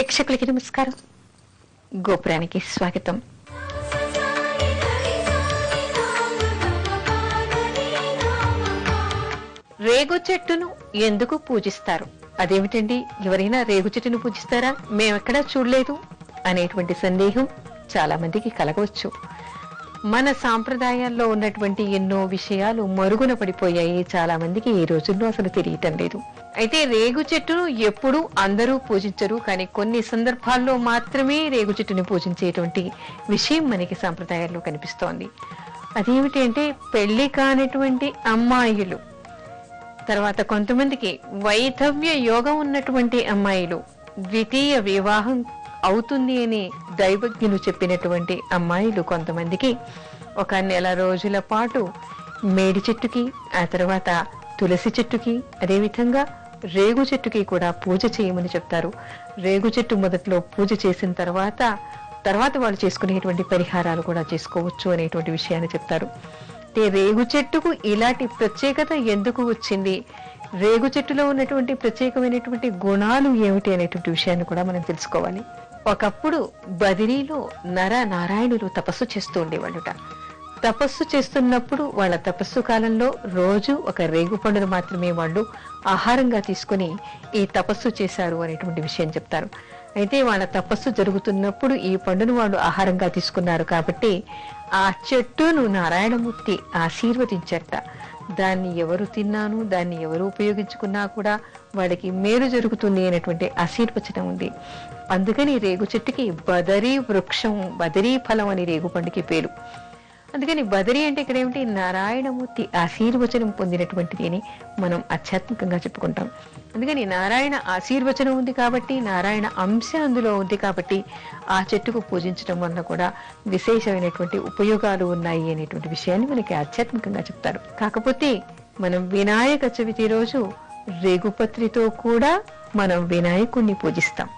ప్రేక్షకులకి నమస్కారం. గోపురానికి స్వాగతం. రేగు చెట్టును ఎందుకు పూజిస్తారు? అదేమిటండి, ఎవరైనా రేగు చెట్టును పూజిస్తారా? మేమెక్కడా చూడలేదు అనేటువంటి సందేహం చాలా మందికి కలగవచ్చు. మన సాంప్రదాయాల్లో ఉన్నటువంటి ఎన్నో విషయాలు మరుగున పడిపోయాయి. చాలా మందికి ఈ రోజుల్లో అసలు తెలియటం లేదు. అయితే రేగు చెట్టును ఎప్పుడూ అందరూ పూజించరు, కానీ కొన్ని సందర్భాల్లో మాత్రమే రేగు చెట్టుని పూజించేటువంటి విషయం మనకి సాంప్రదాయాల్లో కనిపిస్తోంది. అదేమిటి అంటే, పెళ్లి కానిటువంటి అమ్మాయిలు, తర్వాత కొంతమందికి వైధవ్య యోగం ఉన్నటువంటి అమ్మాయిలు, ద్వితీయ వివాహం అవుతుంది అని దైవజ్ఞులు చెప్పినటువంటి అమ్మాయిలు కొంతమందికి ఒక నెల రోజుల పాటు మేడి చెట్టుకి, ఆ తర్వాత తులసి చెట్టుకి, అదేవిధంగా రేగు చెట్టుకి కూడా పూజ చేయమని చెప్తారు. రేగు చెట్టు మొదట్లో పూజ చేసిన తర్వాత వాళ్ళు చేసుకునేటువంటి పరిహారాలు కూడా చేసుకోవచ్చు అనేటువంటి విషయాన్ని చెప్తారు. రేగు చెట్టుకు ఇలాంటి ప్రత్యేకత ఎందుకు వచ్చింది, రేగు చెట్టులో ఉన్నటువంటి ప్రత్యేకమైనటువంటి గుణాలు ఏమిటి అనేటువంటి విషయాన్ని కూడా మనం తెలుసుకోవాలి. ఒకప్పుడు బదిరీలో నారాయణులు తపస్సు చేస్తూ ఉండేవాళ్ళుట. తపస్సు చేస్తున్నప్పుడు వాళ్ళ తపస్సు కాలంలో రోజు ఒక రేగు పండును మాత్రమే వాళ్ళు ఆహారంగా తీసుకుని ఈ తపస్సు చేశారు అనేటువంటి విషయం చెప్తారు. అయితే వాళ్ళ తపస్సు జరుగుతున్నప్పుడు ఈ పండును వాళ్ళు ఆహారంగా తీసుకున్నారు కాబట్టి ఆ చెట్టును నారాయణమూర్తి ఆశీర్వదించట. దాన్ని ఎవరు తిన్నాను, దాన్ని ఎవరు ఉపయోగించుకున్నా కూడా వాడికి మేలు జరుగుతుంది అనేటువంటి ఆశీర్వచనం ఉంది. అందుకని రేగు చెట్టుకి బదరీ వృక్షం, బదరీ ఫలం అని రేగు పండుకి పేరు. అందుకని బదరి అంటే ఇక్కడ ఏమిటి, నారాయణమూర్తి ఆశీర్వచనం పొందినటువంటిది అని మనం ఆధ్యాత్మికంగా చెప్పుకుంటాం. అందుకని నారాయణ ఆశీర్వచనం ఉంది కాబట్టి, నారాయణ అంశ అందులో ఉంది కాబట్టి ఆ చెట్టుకు పూజించడం వల్ల కూడా విశేషమైనటువంటి ఉపయోగాలు ఉన్నాయి అనేటువంటి విషయాన్ని మనకి ఆధ్యాత్మికంగా చెప్తారు. కాకపోతే మనం వినాయక చవితి రోజు రేగుపత్రితో కూడా మనం వినాయకుణ్ణి పూజిస్తాం.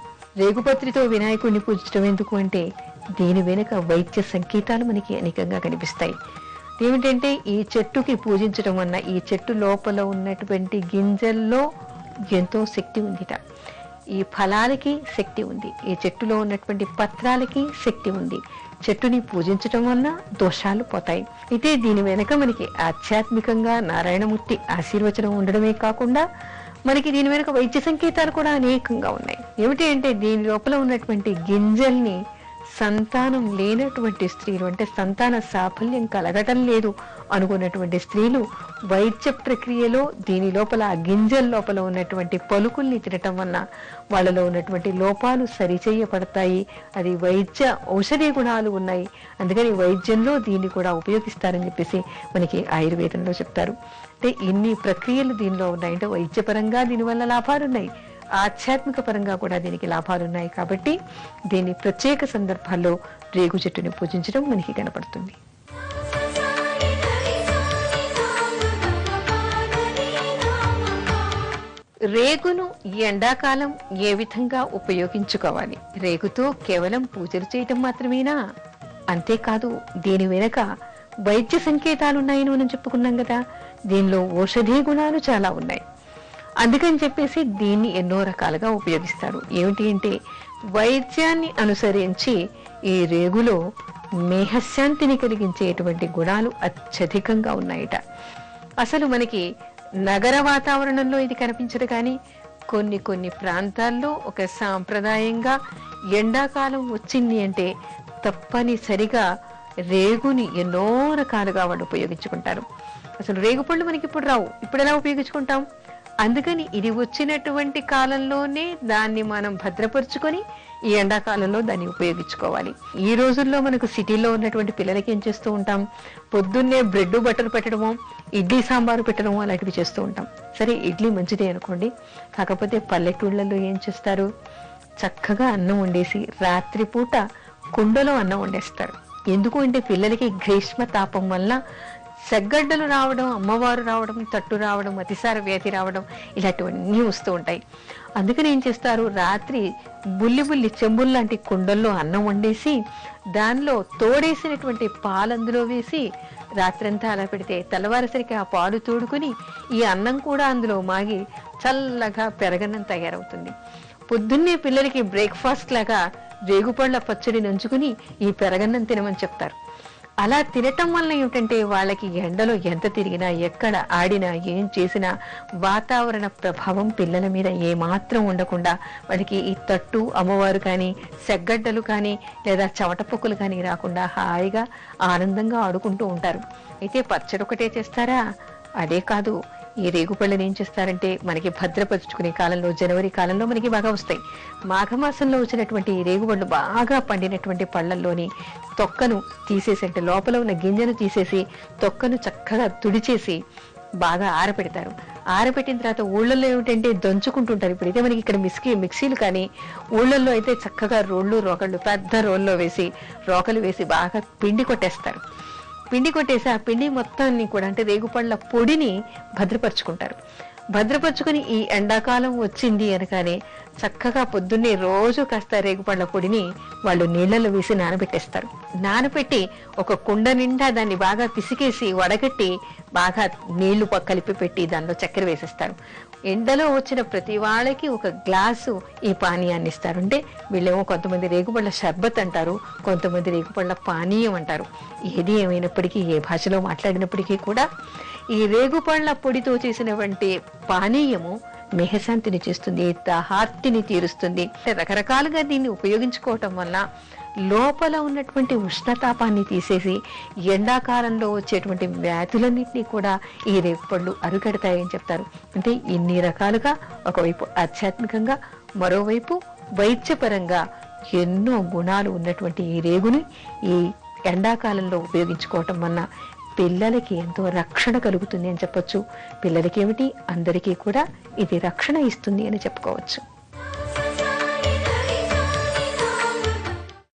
రేగుపత్రితో వినాయకుణ్ణి పూజించడం ఎందుకు అంటే, దీని వెనుక వైద్య సంకేతాలు మనకి అనేకంగా కనిపిస్తాయి. ఏమిటంటే, ఈ చెట్టుకి పూజించడం వల్ల ఈ చెట్టు లోపల ఉన్నటువంటి గింజల్లో ఎంతో శక్తి ఉందిట. ఈ ఫలాలకి శక్తి ఉంది, ఈ చెట్టులో ఉన్నటువంటి పత్రాలకి శక్తి ఉంది. చెట్టుని పూజించడం వల్ల దోషాలు పోతాయి. అయితే దీని వెనుక మనకి ఆధ్యాత్మికంగా నారాయణమూర్తి ఆశీర్వచనం ఉండడమే కాకుండా మనకి దీని వెనుక వైద్య సంకేతాలు కూడా అనేకంగా ఉన్నాయి. ఏమిటి అంటే, దీని లోపల ఉన్నటువంటి గింజల్ని సంతానం లేనటువంటి స్త్రీలు, అంటే సంతాన సాఫల్యం కలగటం లేదు అనుకున్నటువంటి స్త్రీలు వైద్య ప్రక్రియలో దీని లోపల ఆ గింజల లోపల ఉన్నటువంటి పలుకుల్ని తినటం వల్ల వాళ్ళలో ఉన్నటువంటి లోపాలు సరిచేయబడతాయి. అది వైద్య ఔషధీ గుణాలు ఉన్నాయి. అందుకని వైద్యంలో దీన్ని కూడా ఉపయోగిస్తారని చెప్పేసి మనకి ఆయుర్వేదంలో చెప్తారు. అంటే ఇన్ని ప్రక్రియలు దీనిలో ఉన్నాయి. అంటే వైద్యపరంగా దీనివల్ల లాభాలున్నాయి, ఆధ్యాత్మిక పరంగా కూడా దీనికి లాభాలున్నాయి. కాబట్టి దీని ప్రత్యేక సందర్భాల్లో రేగు చెట్టుని పూజించడం మనకి కనపడుతుంది. రేగును ఎండాకాలం ఏ విధంగా ఉపయోగించుకోవాలి? రేగుతో కేవలం పూజలు చేయటం మాత్రమేనా? అంతేకాదు, దీని వెనక వైద్య సంకేతాలున్నాయని మనం చెప్పుకున్నాం కదా. దీనిలో ఔషధీ గుణాలు చాలా ఉన్నాయి. అందుకని చెప్పేసి దీన్ని ఎన్నో రకాలుగా ఉపయోగిస్తారు. ఏమిటి అంటే, వైద్యాన్ని అనుసరించి ఈ రేగులో మేహశాంతిని కలిగించేటువంటి గుణాలు అత్యధికంగా ఉన్నాయట. అసలు మనకి నగర వాతావరణంలో ఇది కనిపించదు, కానీ కొన్ని ప్రాంతాల్లో ఒక సాంప్రదాయంగా ఎండాకాలం వచ్చింది అంటే తప్పనిసరిగా రేగుని ఎన్నో రకాలుగా వాళ్ళు ఉపయోగించుకుంటారు. అసలు రేగుపళ్ళు మనకి ఇప్పుడు రావు, ఇప్పుడు ఎలా ఉపయోగించుకుంటాం? అందుకని ఇది వచ్చినటువంటి కాలంలోనే దాన్ని మనం భద్రపరుచుకొని ఈ ఎండాకాలంలో దాన్ని ఉపయోగించుకోవాలి. ఈ రోజుల్లో మనకు సిటీలో ఉన్నటువంటి పిల్లలకి ఏం చేస్తూ ఉంటాం, పొద్దున్నే బ్రెడ్ బటర్ పెట్టడమో, ఇడ్లీ సాంబారు పెట్టడమో అలాంటివి చేస్తూ ఉంటాం. సరే, ఇడ్లీ మంచిదే అనుకోండి. కాకపోతే పల్లెటూళ్ళల్లో ఏం చేస్తారు, చక్కగా అన్నం వండేసి రాత్రిపూట కుండలో అన్నం వండేస్తారు. ఎందుకు అంటే, పిల్లలకి గ్రీష్మ తాపం వల్ల సెగ్గడ్డలు రావడం, అమ్మవారు రావడం, తట్టు రావడం, అతిసార వ్యాధి రావడం, ఇలాంటివన్నీ వస్తూ ఉంటాయి. అందుకని ఏం చేస్తారు, రాత్రి బుల్లి చెంబుల్లాంటి కుండల్లో అన్నం వండేసి దానిలో తోడేసినటువంటి పాలు అందులో వేసి రాత్రంతా అలా పెడితే తెల్లవారేసరికి ఆ పాలు తోడుకుని ఈ అన్నం కూడా అందులో మాగి చల్లగా పెరగన్నం తయారవుతుంది. పొద్దున్నే పిల్లలకి బ్రేక్ఫాస్ట్ లాగా రేగుపళ్ళ పచ్చడి నంచుకుని ఈ పెరగన్నం తినమని చెప్తారు. అలా తినటం వల్ల ఏమిటంటే వాళ్ళకి ఎండలో ఎంత తిరిగినా, ఎక్కడ ఆడినా, ఏం చేసినా వాతావరణ ప్రభావం పిల్లల మీద ఏమాత్రం ఉండకుండా వాళ్ళకి ఈ తట్టు అమ్మవారు కానీ, సెగ్గడ్డలు కానీ, లేదా చెమటపొక్కులు కానీ రాకుండా హాయిగా ఆనందంగా ఆడుకుంటూ ఉంటారు. అయితే పచ్చడి ఒకటే చేస్తారా? అదే కాదు, ఈ రేగుపళ్ళని ఏం చేస్తారంటే మనకి భద్రపరుచుకునే కాలంలో, జనవరి కాలంలో మనకి బాగా వస్తాయి. మాఘమాసంలో వచ్చినటువంటి ఈ రేగుపళ్ళు బాగా పండినటువంటి పళ్ళల్లోని తొక్కను తీసేసి, అంటే లోపల ఉన్న గింజను తీసేసి తొక్కను చక్కగా తుడిచేసి బాగా ఆరపెడతారు. ఆరబెట్టిన తర్వాత ఊళ్ళల్లో ఏమిటంటే దంచుకుంటుంటారు. ఇప్పుడైతే మనకి ఇక్కడ మిక్సీలు కానీ, ఊళ్ళల్లో అయితే చక్కగా రోళ్ళు రోకళ్ళు పెద్ద రోల్లో వేసి రోకలు వేసి బాగా పిండి కొట్టేస్తారు. పిండి కొట్టేసి ఆ పిండి మొత్తాన్ని కూడా, అంటే రేగుపళ్ళ పొడిని భద్రపరుచుకుంటారు. భద్రపరుచుకుని ఈ ఎండాకాలం వచ్చింది అనగానే చక్కగా పొద్దున్నే రోజు కాస్త రేగుపళ్ళ పొడిని వాళ్ళు నీళ్లలో వేసి నానబెట్టేస్తారు. నానబెట్టి ఒక కుండ నిండా దాన్ని బాగా పిసికేసి వడగట్టి బాగా నీళ్లు కలిపి పెట్టి దానిలో చక్కెర వేసేస్తారు. ఎండలో వచ్చిన ప్రతి వాళ్ళకి ఒక గ్లాసు ఈ పానీయాన్ని ఇస్తారు. అంటే వీళ్ళేమో కొంతమంది రేగుపళ్ళ షర్బత్ అంటారు, కొంతమంది రేగుపళ్ళ పానీయం అంటారు. ఏది ఏమైనప్పటికీ, ఏ భాషలో మాట్లాడినప్పటికీ కూడా ఈ రేగుపళ్ళ పొడితో చేసినటువంటి పానీయము మేహశాంతిని చేస్తుంది, దాహార్తిని తీరుస్తుంది. రకరకాలుగా దీన్ని ఉపయోగించుకోవటం వల్ల లోపల ఉన్నటువంటి ఉష్ణతాపాన్ని తీసేసి ఎండాకాలంలో వచ్చేటువంటి వ్యాధులన్నింటినీ కూడా ఈ రేగుపళ్ళు అరికడతాయని చెప్తారు. అంటే ఇన్ని రకాలుగా ఒకవైపు ఆధ్యాత్మికంగా, మరోవైపు వైద్యపరంగా ఎన్నో గుణాలు ఉన్నటువంటి ఈ రేగుని ఈ ఎండాకాలంలో ఉపయోగించుకోవటం వల్ల పిల్లలకి ఎంతో రక్షణ కలుగుతుంది అని చెప్పొచ్చు. పిల్లలకి ఏమిటి, అందరికీ కూడా ఇది రక్షణ ఇస్తుంది అని చెప్పుకోవచ్చు.